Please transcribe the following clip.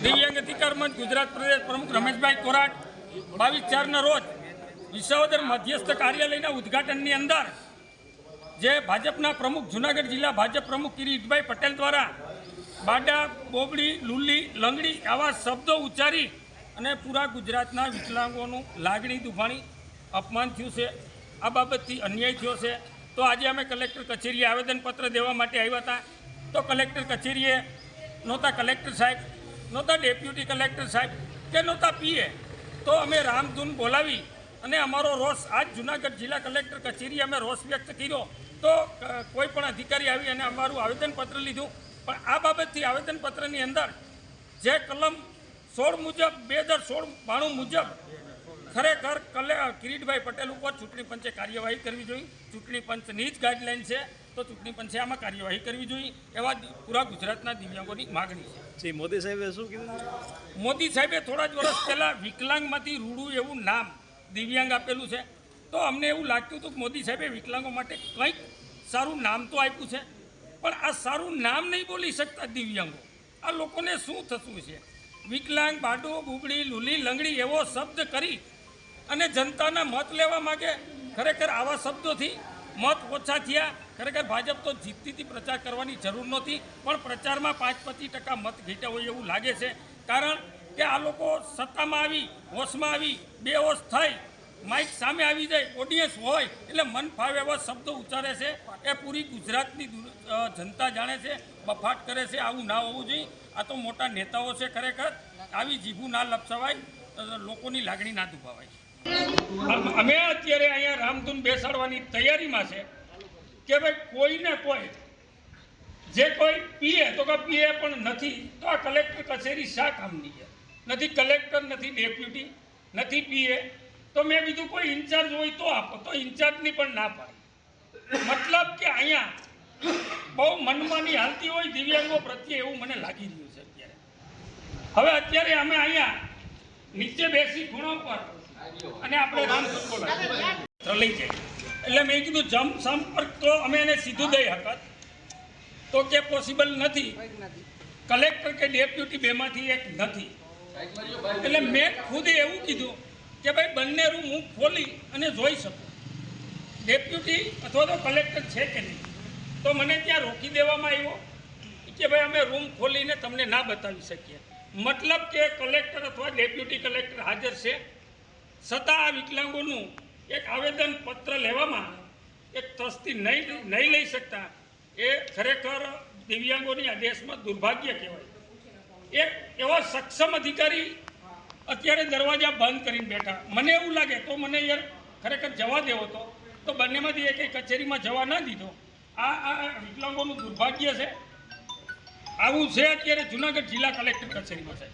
દિવ્યાંગ અધિકાર મંચ ગુજરાત પ્રદેશ પ્રમુખ રમેશભાઈ કોરાટ 22/4 રોજ વિસાવદર મધ્યસ્થ કાર્યાલયના ઉદ્ઘાટનની અંદર જે ભાજપના પ્રમુખ જૂનાગઢ જિલ્લા ભાજપ પ્રમુખ કિરીટભાઈ પટેલ દ્વારા બાડા, બોબડી, લુલ્લી, લંગડી આવા શબ્દો ઉચ્ચારી અને પૂરા ગુજરાતના વિકલાંગોનું લાગણી દુભાણી અપમાન થયું છે. આ બાબતથી અન્યાય થયો છે. તો આજે અમે કલેક્ટર કચેરીએ આવેદનપત્ર દેવા માટે આવ્યા હતા. તો કલેક્ટર કચેરીએ નહોતા કલેક્ટર સાહેબ, નહોતા ડેપ્યુટી કલેક્ટર સાહેબ કે નહોતા પીએ. તો અમે રામધૂન બોલાવી અને અમારો રોષ આજ જૂનાગઢ જિલ્લા કલેક્ટર કચેરીએ અમે રોષ વ્યક્ત કર્યો. તો કોઈ પણ અધિકારી આવી અને અમારું આવેદનપત્ર લીધું. પણ આ બાબતથી આવેદનપત્રની અંદર જે કલમ 16 મુજબ 2016-92 મુજબ ખરેખર કિરીટભાઈ પટેલ ઉપર ચૂંટણી પંચે કાર્યવાહી કરવી જોઈએ. ચૂંટણી પંચની જ ગાઈડલાઈન છે, તો ચૂંટણી પંચે આમાં કાર્યવાહી કરવી જોઈએ એવા પૂરા ગુજરાતના દિવ્યાંગોની માગણી છે. મોદી સાહેબે શું કીધું? મોદી સાહેબે થોડા જ વર્ષ પહેલાં વિકલાંગમાંથી રૂડું એવું નામ દિવ્યાંગ આપેલું છે. તો અમને એવું લાગતું હતું કે મોદી સાહેબે વિકલાંગો માટે કંઈક સારું નામ તો આપ્યું છે, પણ આ સારું નામ નહીં બોલી શકતા દિવ્યાંગો. આ લોકોને શું થતું છે? વિકલાંગ, બાડો, બુબડી, લુલી, લંગડી એવો શબ્દ કરી અને જનતાના મત લેવા માગે. ખરેખર આવા શબ્દોથી મત ઓછા થયા. ખરેખર ભાજપ તો જીતતીથી પ્રચાર કરવાની જરૂર નહોતી, પણ પ્રચારમાં 5-25% મત ઘટ્યા હોય એવું લાગે છે. કારણ કે આ લોકો સત્તામાં આવી, હોશમાં આવી, બેહોશ થઈ, માઇક સામે આવી જાય, ઓડિયન્સ હોય એટલે મન ફાવે એવા શબ્દો ઉચ્ચારે છે. એ પૂરી ગુજરાતની જનતા જાણે છે, બફાટ કરે છે. આવું ના હોવું જોઈએ. આ તો મોટા નેતાઓ છે. ખરેખર આવી જીભું ના લપસવાય, લોકોની લાગણી ના દુભાવાય. અમે અત્યારે અહીંયા રામધૂન બેસાડવાની તૈયારીમાં છે કે ભાઈ કોઈને કોઈ જે કોઈ પીએ તો કે પીએ પણ નથી, તો આ કલેક્ટર કચેરી શા કામની છે? નથી કલેક્ટર, નથી ડેપ્યુટી, નથી પીએ, તો મેં બીજું કોઈ ઇન્ચાર્જ હોય તો આપો. તો ઇન્ચાર્જની પણ ના પાડી. મતલબ કે અહીંયા બહુ મનમાની હાલતી હોય દિવ્યાંગો પ્રત્યે એવું મને લાગી રહ્યું છે અત્યારે. હવે અત્યારે અમે અહીંયા નીચે બેસી ખૂણો પર અને આપણે રામધૂન બોલાવી લઈ જાય એટલે મેં કીધું જમ સંપર્ક તો અમે એને સીધું દઈ હકત, તો કે પોસિબલ નથી. કલેક્ટર કે ડેપ્યુટી બેમાંથી એક નથી. એટલે મેં ખુદ એવું કીધું કે ભાઈ બંને રૂમ હું ખોલી અને જોઈ શકું, ડેપ્યુટી અથવા તો કલેક્ટર છે કે નહીં. તો મને ત્યાં રોકી દેવામાં આવ્યો કે ભાઈ અમે રૂમ ખોલીને તમને ના બતાવી શકીએ. મતલબ કે કલેક્ટર અથવા ડેપ્યુટી કલેક્ટર હાજર છે, છતાં આ વિકલાંગોનું એક આવેદનપત્ર લેવામાં એક તસ્તી નહીં લઈ શકતા એ ખરેખર દિવ્યાંગોની આ દેશમાં દુર્ભાગ્ય કહેવાય. એક એવો સક્ષમ અધિકારી અત્યારે દરવાજા બંધ કરીને બેઠા. મને એવું લાગે તો મને યાર ખરેખર જવા દેવો તો બંનેમાંથી એક કચેરીમાં જવા ના દીધો. આ વિકલાંગોનું દુર્ભાગ્ય છે. આવું છે અત્યારે જૂનાગઢ જિલ્લા કલેક્ટર કચેરીમાં છે.